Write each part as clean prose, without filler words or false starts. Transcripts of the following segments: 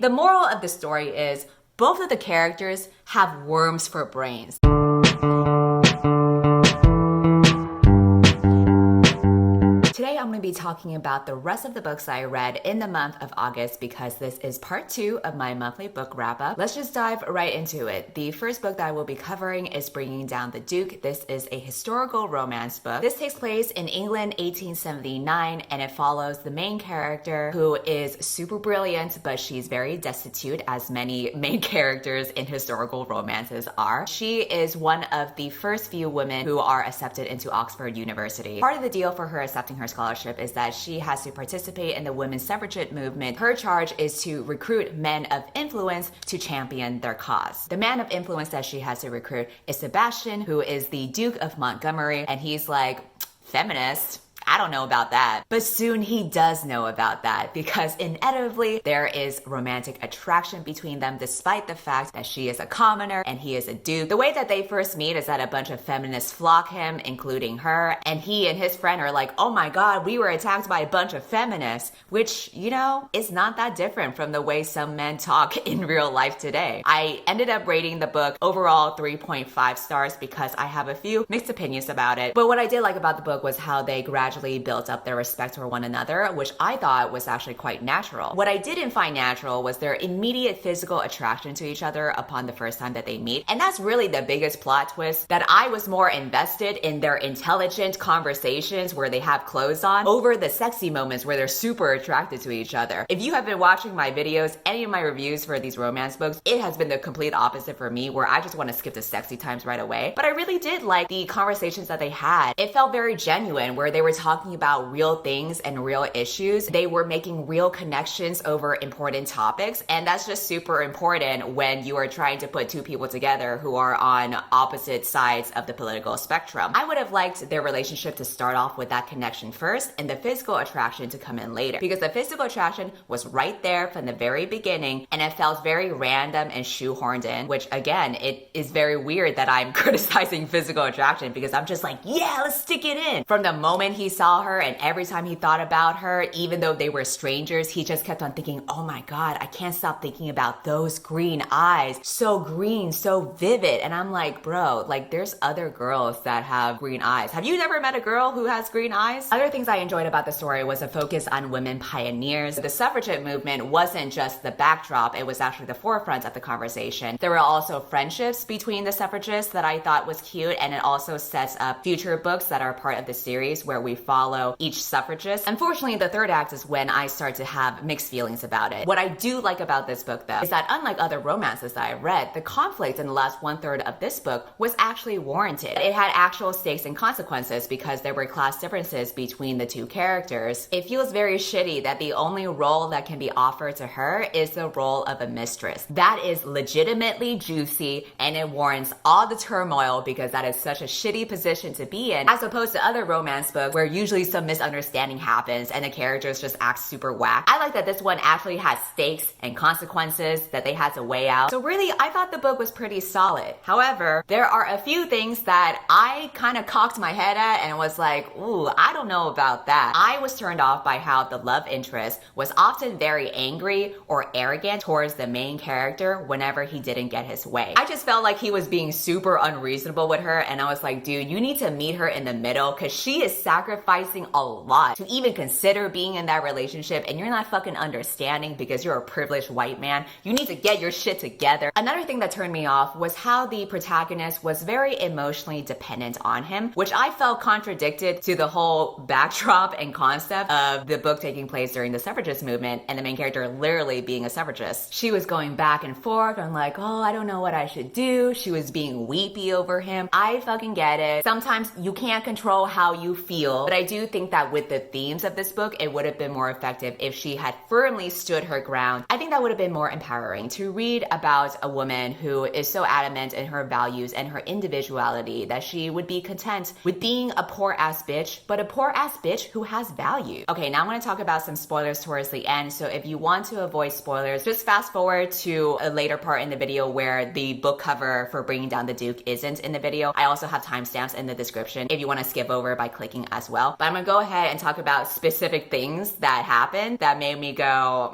The moral of the story is both of the characters have worms for brains. Today I'm going to be talking about the rest of the books I read in the month of August because this is part 2 of my monthly book wrap-up. Let's just dive right into it. The first book that I will be covering is Bringing Down the Duke. This is a historical romance book. This takes place in England 1879 and it follows the main character who is super brilliant but she's very destitute, as many main characters in historical romances are. She is one of the first few women who are accepted into Oxford University. Part of the deal for her accepting her scholarship is that she has to participate in the women's suffragette movement. Her charge is to recruit men of influence to champion their cause. The man of influence that she has to recruit is Sebastian, who is the Duke of Montgomery, and he's like, feminist? I don't know about that. But soon he does know about that because inevitably there is romantic attraction between them despite the fact that she is a commoner and he is a duke. The way that they first meet is that a bunch of feminists flock him, including her, and he and his friend are like, oh my god, we were attacked by a bunch of feminists, which, you know, is not that different from the way some men talk in real life today. I ended up rating the book overall 3.5 stars because I have a few mixed opinions about it. But what I did like about the book was how they gradually built up their respect for one another, which I thought was actually quite natural. What I didn't find natural was their immediate physical attraction to each other upon the first time that they meet. And that's really the biggest plot twist, that I was more invested in their intelligent conversations where they have clothes on over the sexy moments where they're super attracted to each other. If you have been watching my videos, any of my reviews for these romance books, it has been the complete opposite for me, where I just want to skip the sexy times right away. But I really did like the conversations that they had. It felt very genuine, where they were talking about real things and real issues. They were making real connections over important topics, and that's just super important when you are trying to put two people together who are on opposite sides of the political spectrum. I would have liked their relationship to start off with that connection first and the physical attraction to come in later, because the physical attraction was right there from the very beginning and it felt very random and shoehorned in, which again, it is very weird that I'm criticizing physical attraction because I'm just like, yeah, let's stick it in. From the moment he saw her and every time he thought about her, even though they were strangers, he just kept on thinking, oh my god, I can't stop thinking about those green eyes. So green, so vivid. And I'm like, bro, like there's other girls that have green eyes. Have you never met a girl who has green eyes? Other things I enjoyed about the story was a focus on women pioneers. The suffragette movement wasn't just the backdrop, it was actually the forefront of the conversation. There were also friendships between the suffragists that I thought was cute, and it also sets up future books that are part of the series where we follow each suffragist. Unfortunately, the third act is when I start to have mixed feelings about it. What I do like about this book though is that unlike other romances that I've read, the conflict in the last 1/3 of this book was actually warranted. It had actual stakes and consequences because there were class differences between the two characters. It feels very shitty that the only role that can be offered to her is the role of a mistress. That is legitimately juicy and it warrants all the turmoil because that is such a shitty position to be in, as opposed to other romance books where usually some misunderstanding happens and the characters just act super whack. I like that this one actually has stakes and consequences that they had to weigh out. So really, I thought the book was pretty solid. However, there are a few things that I kind of cocked my head at and was like, ooh, I don't know about that. I was turned off by how the love interest was often very angry or arrogant towards the main character whenever he didn't get his way. I just felt like he was being super unreasonable with her, and I was like, dude, you need to meet her in the middle because she is sacrificing a lot to even consider being in that relationship, and you're not fucking understanding because you're a privileged white man. You need to get your shit together. Another thing that turned me off was how the protagonist was very emotionally dependent on him, which I felt contradicted to the whole backdrop and concept of the book taking place during the suffragist movement and the main character literally being a suffragist. She was going back and forth on like, oh, I don't know what I should do. She was being weepy over him. I fucking get it. Sometimes you can't control how you feel, but I do think that with the themes of this book, it would have been more effective if she had firmly stood her ground. I think that would have been more empowering to read about a woman who is so adamant in her values and her individuality that she would be content with being a poor ass bitch, but a poor ass bitch who has value. Okay, now I'm going to talk about some spoilers towards the end, so if you want to avoid spoilers, just fast forward to a later part in the video where the book cover for Bringing Down the Duke isn't in the video. I also have timestamps in the description if you want to skip over by clicking as well. But I'm gonna go ahead and talk about specific things that happened that made me go,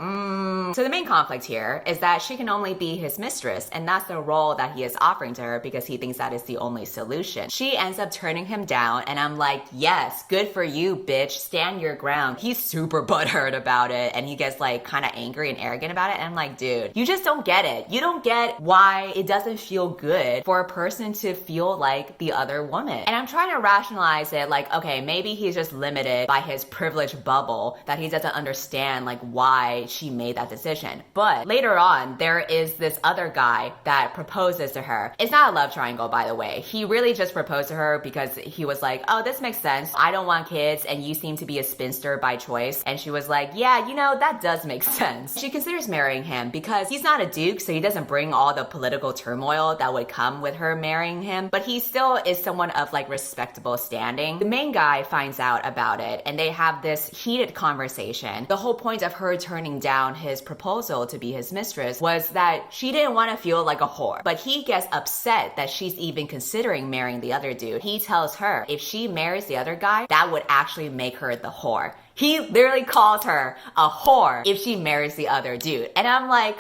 So the main conflict here is that she can only be his mistress, and that's the role that he is offering to her because he thinks that is the only solution. She ends up turning him down, and I'm like, yes, good for you, bitch. Stand your ground. He's super butthurt about it, and he gets like kind of angry and arrogant about it. And I'm like, dude, you just don't get it. You don't get why it doesn't feel good for a person to feel like the other woman. And I'm trying to rationalize it like, okay, maybe he's just limited by his privilege bubble, that he doesn't understand like why she made that decision. But later on, there is this other guy that proposes to her. It's not a love triangle, by the way. He really just proposed to her because he was like, oh, this makes sense. I don't want kids and you seem to be a spinster by choice. And she was like, yeah, you know, that does make sense. She considers marrying him because he's not a duke, so he doesn't bring all the political turmoil that would come with her marrying him, but he still is someone of like respectable standing. The main guy finds out about it and they have this heated conversation. The whole point of her turning down his proposal to be his mistress was that she didn't want to feel like a whore, but he gets upset that she's even considering marrying the other dude. He tells her if she marries the other guy, that would actually make her the whore. He literally calls her a whore if she marries the other dude. And I'm like,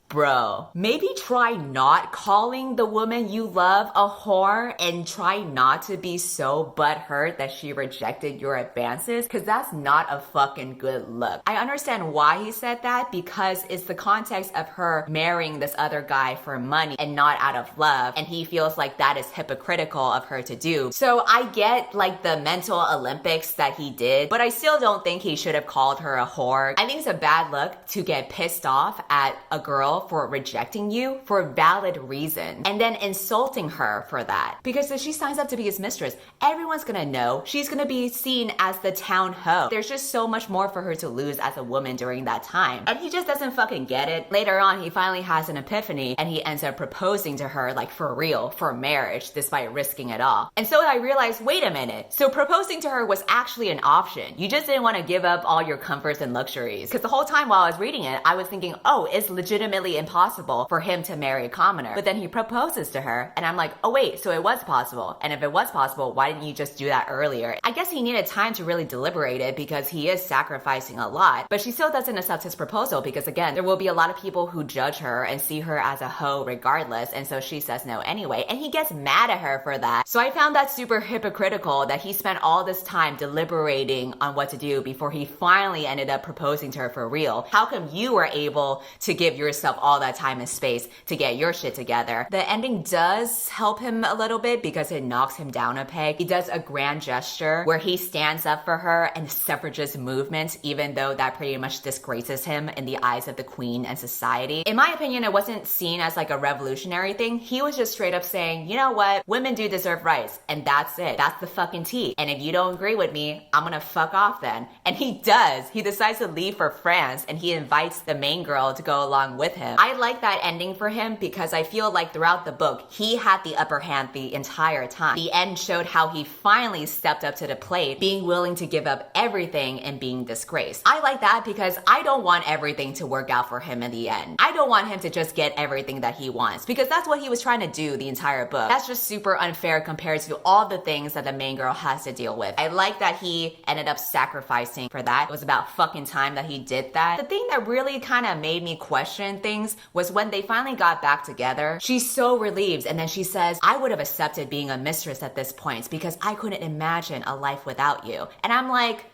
bro, maybe try not calling the woman you love a whore and try not to be so butthurt that she rejected your advances, because that's not a fucking good look. I understand why he said that because it's the context of her marrying this other guy for money and not out of love, and he feels like that is hypocritical of her to do. So I get like the mental Olympics that he did, but I still don't think he should have called her a whore. I think it's a bad look to get pissed off at a girl for rejecting you for valid reason and then insulting her for that. Because if she signs up to be his mistress, everyone's gonna know she's gonna be seen as the town hoe. There's just so much more for her to lose as a woman during that time. And he just doesn't fucking get it. Later on, he finally has an epiphany and he ends up proposing to her like for real, for marriage, despite risking it all. And so I realized, wait a minute. So proposing to her was actually an option. You just didn't want to give up all your comforts and luxuries. Because the whole time while I was reading it, I was thinking, oh, it's legitimately impossible for him to marry a commoner. But then he proposes to her and I'm like, oh wait, so it was possible. And if it was possible, why didn't you just do that earlier? I guess he needed time to really deliberate it because he is sacrificing a lot. But she still doesn't accept his proposal because again, there will be a lot of people who judge her and see her as a hoe regardless. And so she says no anyway. And he gets mad at her for that. So I found that super hypocritical that he spent all this time deliberating on what to do before he finally ended up proposing to her for real. How come you were able to give yourself all that time and space to get your shit together? The ending does help him a little bit because it knocks him down a peg. He does a grand gesture where he stands up for her and suffragist movement, even though that pretty much disgraces him in the eyes of the queen and society. In my opinion, it wasn't seen as like a revolutionary thing. He was just straight up saying, you know what? Women do deserve rights, and that's it. That's the fucking tea. And if you don't agree with me, I'm gonna fuck off then. And he does. He decides to leave for France and he invites the main girl to go along with him. I like that ending for him because I feel like throughout the book, he had the upper hand the entire time. The end showed how he finally stepped up to the plate, being willing to give up everything and being disgraced. I like that because I don't want everything to work out for him in the end. I don't want him to just get everything that he wants because that's what he was trying to do the entire book. That's just super unfair compared to all the things that the main girl has to deal with. I like that he ended up sacrificing for that. It was about fucking time that he did that. The thing that really kind of made me question things was when they finally got back together. She's so relieved and then she says, I would have accepted being a mistress at this point because I couldn't imagine a life without you. And I'm like,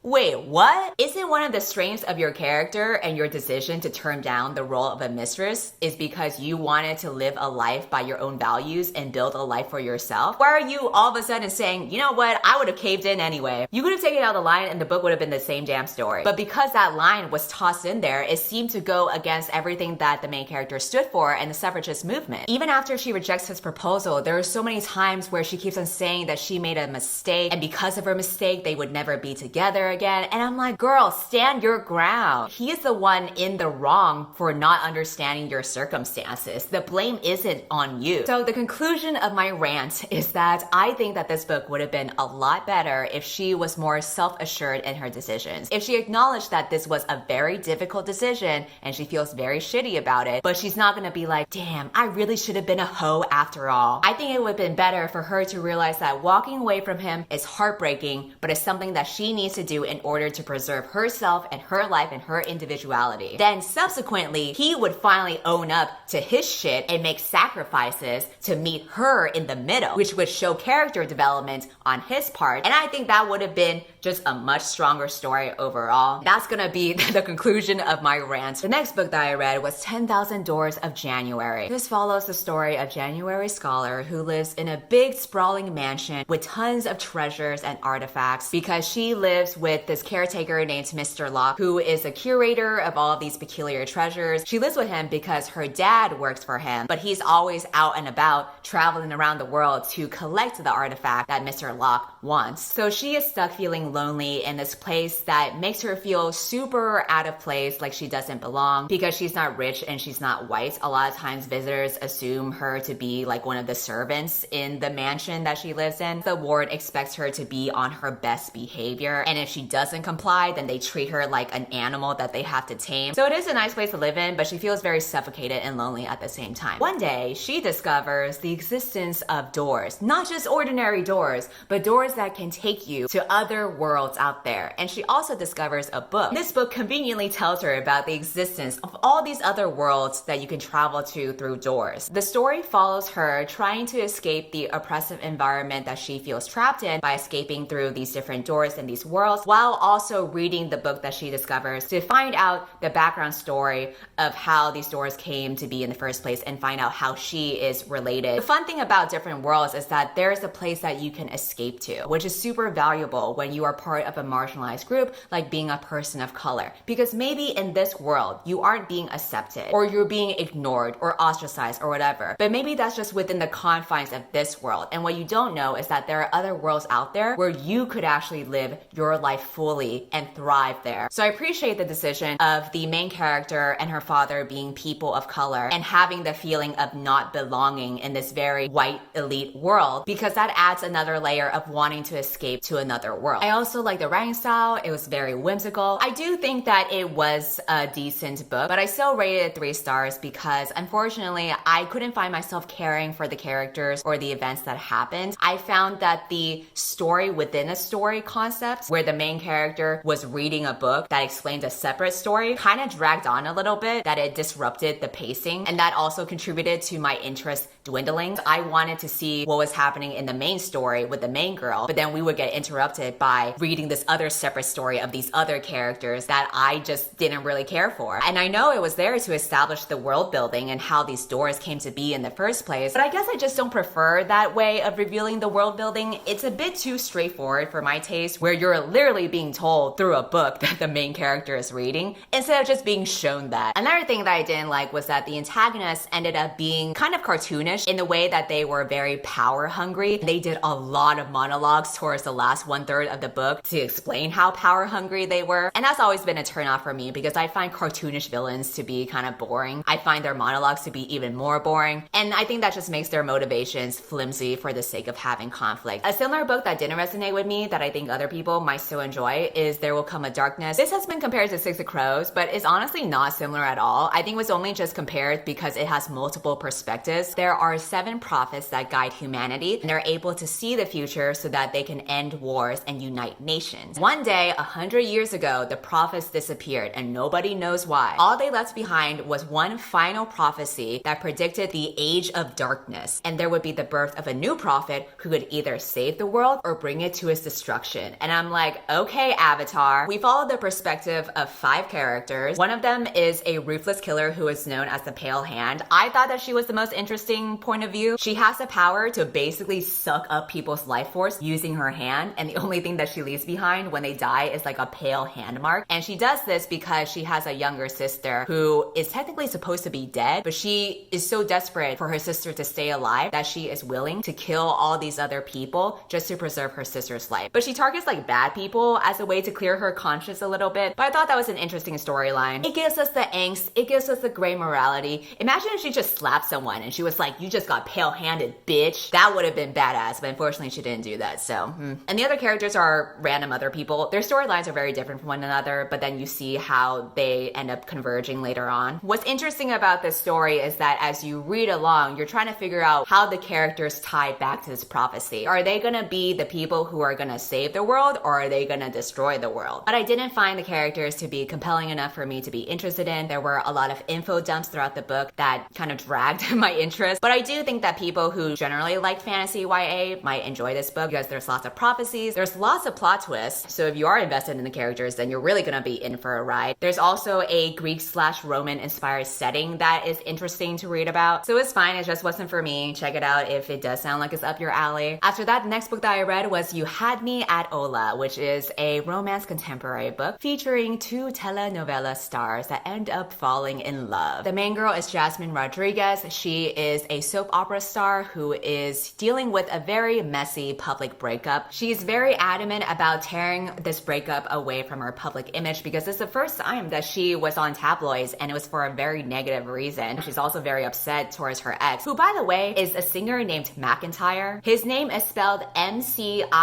wait, what? Isn't one of the strengths of your character and your decision to turn down the role of a mistress is because you wanted to live a life by your own values and build a life for yourself? Why are you all of a sudden saying, you know what, I would have caved in anyway? You could have taken out the line and the book would have been the same damn story. But because that line was tossed in there, it seemed to go against everything that the main character stood for and the suffragist movement. Even after she rejects his proposal, there are so many times where she keeps on saying that she made a mistake and because of her mistake, they would never be together. again. And I'm like, girl, stand your ground. He is the one in the wrong for not understanding your circumstances. The blame isn't on you. So the conclusion of my rant is that I think that this book would have been a lot better if she was more self-assured in her decisions. If she acknowledged that this was a very difficult decision and she feels very shitty about it, but she's not gonna be like, damn, I really should have been a hoe after all. I think it would have been better for her to realize that walking away from him is heartbreaking, but it's something that she needs to do in order to preserve herself and her life and her individuality. Then subsequently, he would finally own up to his shit and make sacrifices to meet her in the middle, which would show character development on his part. And I think that would have been just a much stronger story overall. That's gonna be the conclusion of my rant. The next book that I read was 10,000 Doors of January. This follows the story of January Scholar who lives in a big sprawling mansion with tons of treasures and artifacts because she lives with this caretaker named Mr. Locke, who is a curator of all of these peculiar treasures. She lives with him because her dad works for him, but he's always out and about traveling around the world to collect the artifact that Mr. Locke wants. So she is stuck feeling lonely in this place that makes her feel super out of place, like she doesn't belong because she's not rich and she's not white. A lot of times visitors assume her to be like one of the servants in the mansion that she lives in. The ward expects her to be on her best behavior, and if she doesn't comply, then they treat her like an animal that they have to tame. So it is a nice place to live in, but she feels very suffocated and lonely at the same time. One day, she discovers the existence of doors. Not just ordinary doors, but doors that can take you to other worlds out there. And she also discovers a book. This book conveniently tells her about the existence of all these other worlds that you can travel to through doors. The story follows her trying to escape the oppressive environment that she feels trapped in by escaping through these different doors and these worlds, while also reading the book that she discovers to find out the background story of how these doors came to be in the first place and find out how she is related. The fun thing about different worlds is that there's a place that you can escape to, which is super valuable when you are part of a marginalized group, like being a person of color. Because maybe in this world, you aren't being accepted, or you're being ignored or ostracized or whatever. But maybe that's just within the confines of this world. And what you don't know is that there are other worlds out there where you could actually live your life fully and thrive there. So I appreciate the decision of the main character and her father being people of color and having the feeling of not belonging in this very white elite world, because that adds another layer of wanting to escape to another world. I also like the writing style. It was very whimsical. I do think that it was a decent book, but I still rated it 3 stars because unfortunately I couldn't find myself caring for the characters or the events that happened. I found that the story within a story concept, where the main character was reading a book that explained a separate story, kind of dragged on a little bit, that it disrupted the pacing, and that also contributed to my interest dwindling. I wanted to see what was happening in the main story with the main girl, but then we would get interrupted by reading this other separate story of these other characters that I just didn't really care for. And I know it was there to establish the world building and how these doors came to be in the first place, but I guess I just don't prefer that way of revealing the world building. It's a bit too straightforward for my taste, where you're literally being told through a book that the main character is reading, instead of just being shown that. Another thing that I didn't like was that the antagonists ended up being kind of cartoonish in the way that they were very power hungry. They did a lot of monologues towards the last 1/3 of the book to explain how power hungry they were. And that's always been a turnoff for me because I find cartoonish villains to be kind of boring. I find their monologues to be even more boring. And I think that just makes their motivations flimsy for the sake of having conflict. A similar book that didn't resonate with me that I think other people might still enjoy is There Will Come a Darkness. This has been compared to Six of Crows, but it's honestly not similar at all. I think it was only just compared because it has multiple perspectives. There are 7 prophets that guide humanity, and they're able to see the future so that they can end wars and unite nations. One day, 100 years ago, the prophets disappeared and nobody knows why. All they left behind was one final prophecy that predicted the age of darkness, and there would be the birth of a new prophet who could either save the world or bring it to its destruction. And I'm like, okay, Avatar. We follow the perspective of 5 characters. One of them is a ruthless killer who is known as the Pale Hand. I thought that she was the most interesting point of view. She has the power to basically suck up people's life force using her hand, and the only thing that she leaves behind when they die is like a pale hand mark. And she does this because she has a younger sister who is technically supposed to be dead, but she is so desperate for her sister to stay alive that she is willing to kill all these other people just to preserve her sister's life. But she targets like bad people as a way to clear her conscience a little bit. But I thought that was an interesting storyline. It gives us the angst. It gives us the gray morality. Imagine if she just slapped someone and she was like, you just got pale-handed, bitch. That would have been badass, but unfortunately she didn't do that, so. And the other characters are random other people. Their storylines are very different from one another, but then you see how they end up converging later on. What's interesting about this story is that as you read along, you're trying to figure out how the characters tie back to this prophecy. Are they gonna be the people who are gonna save the world, or are they gonna destroy the world? But I didn't find the characters to be compelling enough for me to be interested in. There were a lot of info dumps throughout the book that kind of dragged my interest. But I do think that people who generally like fantasy YA might enjoy this book because there's lots of prophecies, there's lots of plot twists. So if you are invested in the characters, then you're really gonna be in for a ride. There's also a Greek/Roman inspired setting that is interesting to read about. So it's fine, it just wasn't for me. Check it out if it does sound like it's up your alley. After that, the next book that I read was You Had Me at Hola, which is a romance contemporary book featuring two telenovela stars that end up falling in love. The main girl is Jasmine Rodriguez. She is a soap opera star who is dealing with a very messy public breakup. She's very adamant about tearing this breakup away from her public image because it's the first time that she was on tabloids, and it was for a very negative reason. She's also very upset towards her ex, who by the way is a singer named McIntyre. His name is spelled McIntyre.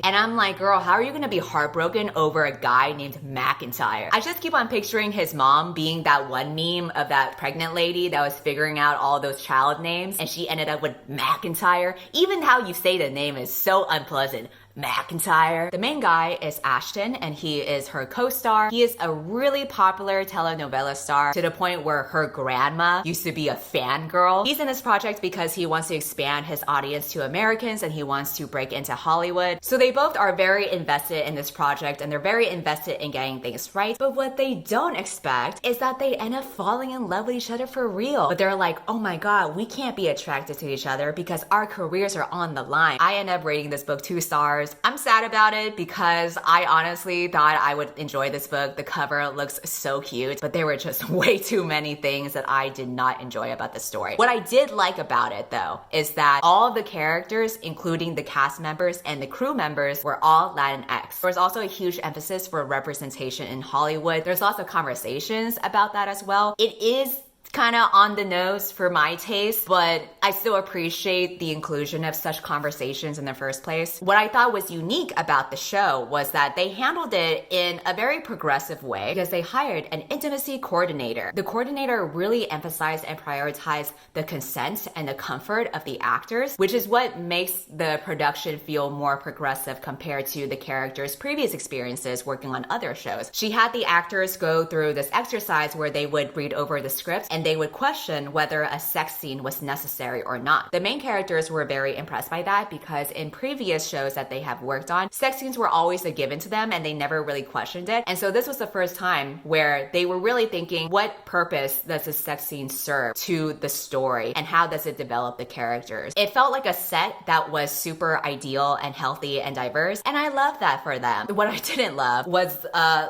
And I'm like, girl, how are you gonna be heartbroken over a guy named McIntyre? I just keep on picturing his mom being that one meme of that pregnant lady that was figuring out all those child names, and she ended up with McIntyre. Even how you say the name is so unpleasant. McIntyre. The main guy is Ashton, and he is her co-star. He is a really popular telenovela star to the point where her grandma used to be a fangirl. He's in this project because he wants to expand his audience to Americans and he wants to break into Hollywood. So they both are very invested in this project and they're very invested in getting things right. But what they don't expect is that they end up falling in love with each other for real. But they're like, oh my god, we can't be attracted to each other because our careers are on the line. I end up rating this book 2 stars. I'm sad about it because I honestly thought I would enjoy this book. The cover looks so cute, but there were just way too many things that I did not enjoy about the story. What I did like about it though is that all of the characters, including the cast members and the crew members, were all Latinx. There was also a huge emphasis for representation in Hollywood. There's lots of conversations about that as well. It is kind of on the nose for my taste, but I still appreciate the inclusion of such conversations in the first place. What I thought was unique about the show was that they handled it in a very progressive way because they hired an intimacy coordinator. The coordinator really emphasized and prioritized the consent and the comfort of the actors, which is what makes the production feel more progressive compared to the characters' previous experiences working on other shows. She had the actors go through this exercise where they would read over the script and they would question whether a sex scene was necessary or not. The main characters were very impressed by that because in previous shows that they have worked on, sex scenes were always a given to them and they never really questioned it. And so this was the first time where they were really thinking, what purpose does this sex scene serve to the story and how does it develop the characters? It felt like a set that was super ideal and healthy and diverse, and I love that for them. What I didn't love was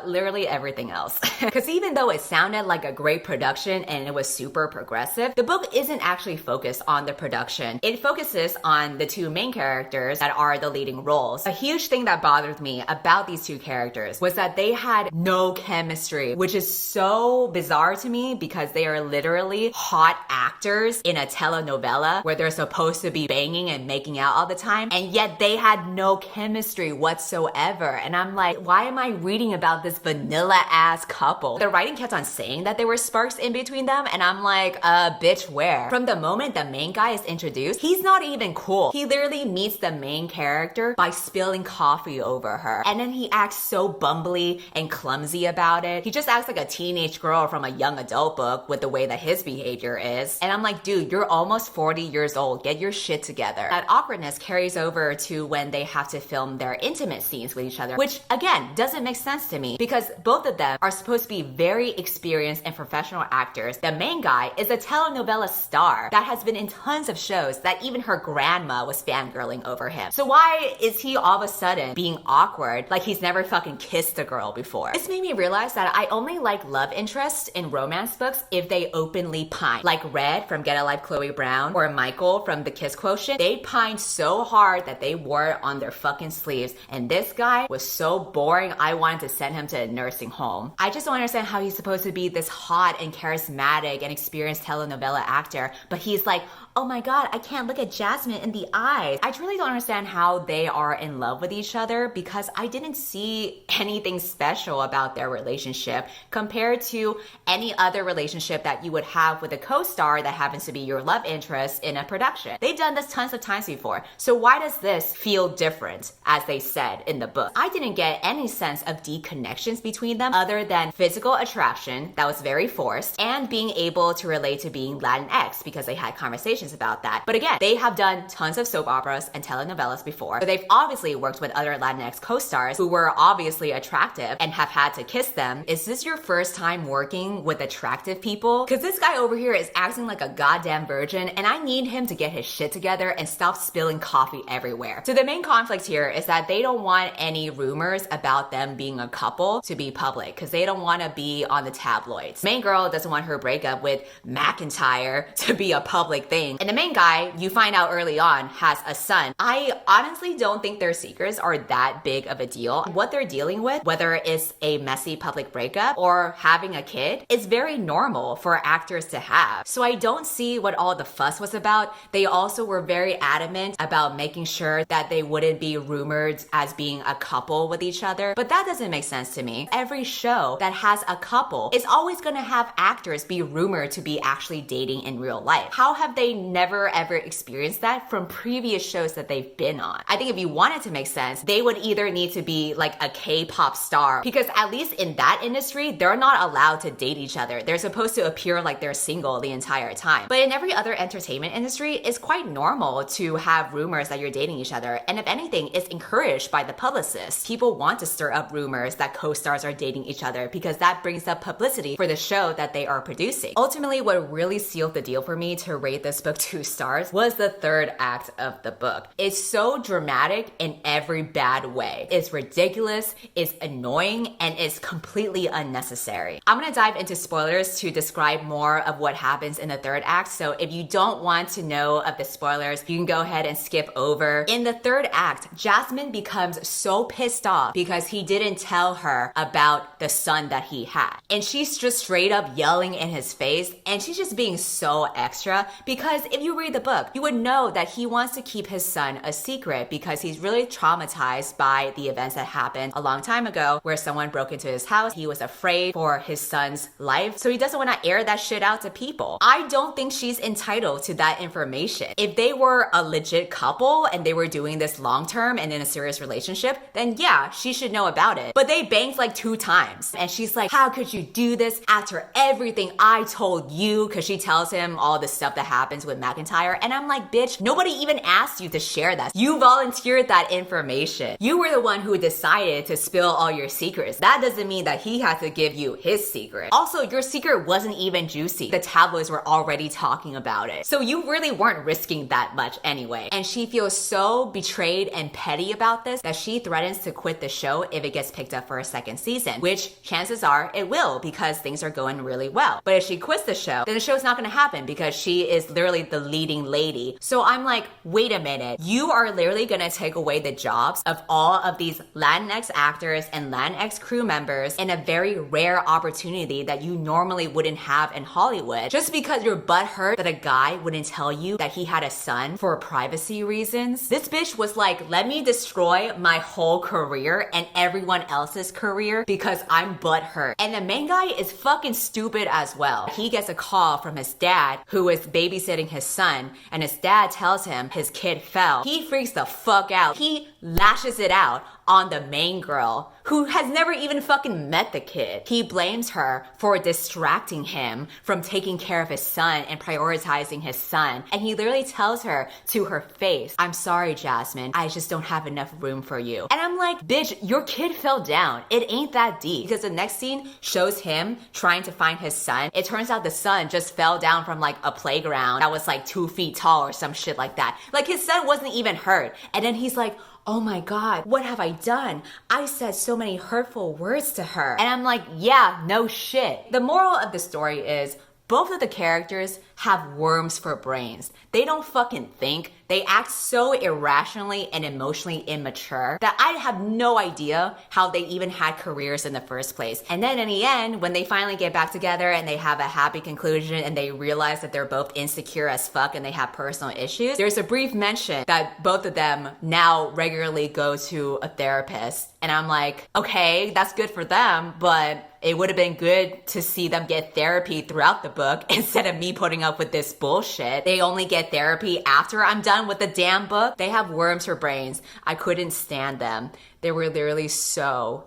literally everything else. Because even though it sounded like a great production and it was super progressive, the book isn't actually focused on the production. It focuses on the two main characters that are the leading roles. A huge thing that bothered me about these two characters was that they had no chemistry, which is so bizarre to me because they are literally hot actors in a telenovela where they're supposed to be banging and making out all the time, and yet they had no chemistry whatsoever. And I'm like, why am I reading about this vanilla ass couple? The writing kept on saying that there were sparks in between them, and I'm like, bitch, where? From the moment the main guy is introduced, he's not even cool. He literally meets the main character by spilling coffee over her. And then he acts so bumbly and clumsy about it. He just acts like a teenage girl from a young adult book with the way that his behavior is. And I'm like, dude, you're almost 40 years old. Get your shit together. That awkwardness carries over to when they have to film their intimate scenes with each other, which again, doesn't make sense to me because both of them are supposed to be very experienced and professional actors. The main guy is a telenovela star that has been in tons of shows that even her grandma was fangirling over him. So why is he all of a sudden being awkward like he's never fucking kissed a girl before? This made me realize that I only like love interests in romance books if they openly pine. Like Red from Get a Life Chloe Brown or Michael from The Kiss Quotient. They pined so hard that they wore it on their fucking sleeves, and this guy was so boring I wanted to send him to a nursing home. I just don't understand how he's supposed to be this hot and charismatic and experienced telenovela actor, but he's like, oh my god, I can't look at Jasmine in the eyes. I truly don't understand how they are in love with each other because I didn't see anything special about their relationship compared to any other relationship that you would have with a co-star that happens to be your love interest in a production. They've done this tons of times before. So why does this feel different, as they said in the book? I didn't get any sense of deep connections between them other than physical attraction that was very forced and being able to relate to being Latinx because they had conversations about that. But again, they have done tons of soap operas and telenovelas before. So they've obviously worked with other Latinx co-stars who were obviously attractive and have had to kiss them. Is this your first time working with attractive people? Because this guy over here is acting like a goddamn virgin and I need him to get his shit together and stop spilling coffee everywhere. So the main conflict here is that they don't want any rumors about them being a couple to be public because they don't want to be on the tabloids. Main girl doesn't want her breakup with McIntyre to be a public thing. And the main guy, you find out early on, has a son. I honestly don't think their secrets are that big of a deal. What they're dealing with, whether it's a messy public breakup or having a kid, is very normal for actors to have. So I don't see what all the fuss was about. They also were very adamant about making sure that they wouldn't be rumored as being a couple with each other. But that doesn't make sense to me. Every show that has a couple is always gonna have actors be rumored to be actually dating in real life. How have they never ever experienced that from previous shows that they've been on? I think if you want it to make sense, they would either need to be like a K-pop star, because at least in that industry, they're not allowed to date each other. They're supposed to appear like they're single the entire time. But in every other entertainment industry, it's quite normal to have rumors that you're dating each other. And if anything, it's encouraged by the publicists. People want to stir up rumors that co-stars are dating each other because that brings up publicity for the show that they are producing. Ultimately, what really sealed the deal for me to rate this book 2 stars was the third act of the book. It's so dramatic in every bad way. It's ridiculous, it's annoying, and it's completely unnecessary. I'm gonna dive into spoilers to describe more of what happens in the third act, so if you don't want to know of the spoilers, you can go ahead and skip over. In the third act, Jasmine becomes so pissed off because he didn't tell her about the son that he had. And she's just straight up yelling in his face, and she's just being so extra because if you read the book, you would know that he wants to keep his son a secret because he's really traumatized by the events that happened a long time ago where someone broke into his house. He was afraid for his son's life, so he doesn't want to air that shit out to people. I don't think she's entitled to that information. If they were a legit couple and they were doing this long term and in a serious relationship, then yeah, she should know about it. But they banged like 2 times and she's like, how could you do this after everything I told you? Because she tells him all the stuff that happens with McIntyre, and I'm like, bitch, nobody even asked you to share that. You volunteered that information. You were the one who decided to spill all your secrets. That doesn't mean that he had to give you his secret. Also, your secret wasn't even juicy. The tabloids were already talking about it. So you really weren't risking that much anyway. And she feels so betrayed and petty about this that she threatens to quit the show if it gets picked up for a second season, which chances are it will because things are going really well. But if she quits the show, then the show's not gonna happen because she is literally the leading lady. So I'm like, wait a minute, you are literally gonna take away the jobs of all of these Latinx actors and Latinx crew members in a very rare opportunity that you normally wouldn't have in Hollywood just because you're butthurt that a guy wouldn't tell you that he had a son for privacy reasons. This bitch was like, let me destroy my whole career and everyone else's career because I'm butthurt. And the main guy is fucking stupid as well. He gets a call from his dad who is babysitting his son, and his dad tells him his kid fell. He freaks the fuck out. He lashes it out on the main girl who has never even fucking met the kid. He blames her for distracting him from taking care of his son and prioritizing his son. And he literally tells her to her face, "I'm sorry, Jasmine, I just don't have enough room for you." And I'm like, bitch, your kid fell down. It ain't that deep. Because the next scene shows him trying to find his son. It turns out the son just fell down from like a playground that was like 2 feet tall or some shit like that. Like his son wasn't even hurt. And then he's like, "Oh my God, what have I done? I said so many hurtful words to her." And I'm like, yeah, no shit. The moral of the story is both of the characters have worms for brains. They don't fucking think. They act so irrationally and emotionally immature that I have no idea how they even had careers in the first place. And then in the end, when they finally get back together and they have a happy conclusion and they realize that they're both insecure as fuck and they have personal issues, there's a brief mention that both of them now regularly go to a therapist. And I'm like, okay, that's good for them, but it would have been good to see them get therapy throughout the book instead of me putting up with this bullshit. They only get therapy after I'm done with the damn book. They have worms for brains. I couldn't stand them. They were literally so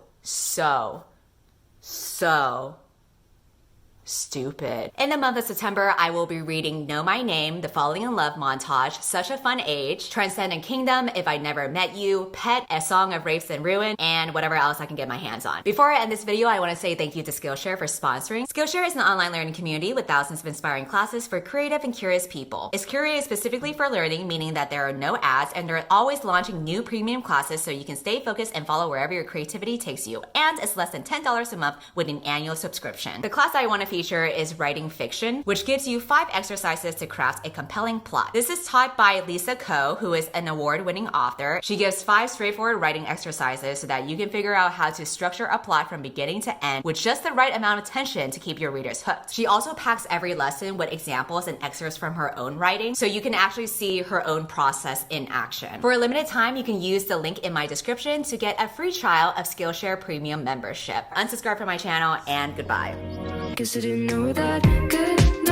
stupid. In the month of September, I will be reading Know My Name, The Falling in Love Montage, Such a Fun Age, Transcendent Kingdom, If I Never Met You, Pet, A Song of Rapes and Ruin, and whatever else I can get my hands on. Before I end this video, I want to say thank you to Skillshare for sponsoring. Skillshare is an online learning community with thousands of inspiring classes for creative and curious people. It's curious specifically for learning, meaning that there are no ads and they're always launching new premium classes so you can stay focused and follow wherever your creativity takes you. And it's less than $10 a month with an annual subscription. The class I want to feature is writing fiction, which gives you 5 exercises to craft a compelling plot. This is taught by Lisa Ko, who is an award-winning author. She gives 5 straightforward writing exercises so that you can figure out how to structure a plot from beginning to end with just the right amount of tension to keep your readers hooked. She also packs every lesson with examples and excerpts from her own writing, so you can actually see her own process in action. For a limited time, you can use the link in my description to get a free trial of Skillshare Premium membership. Unsubscribe from my channel, and goodbye. Guess I didn't know that good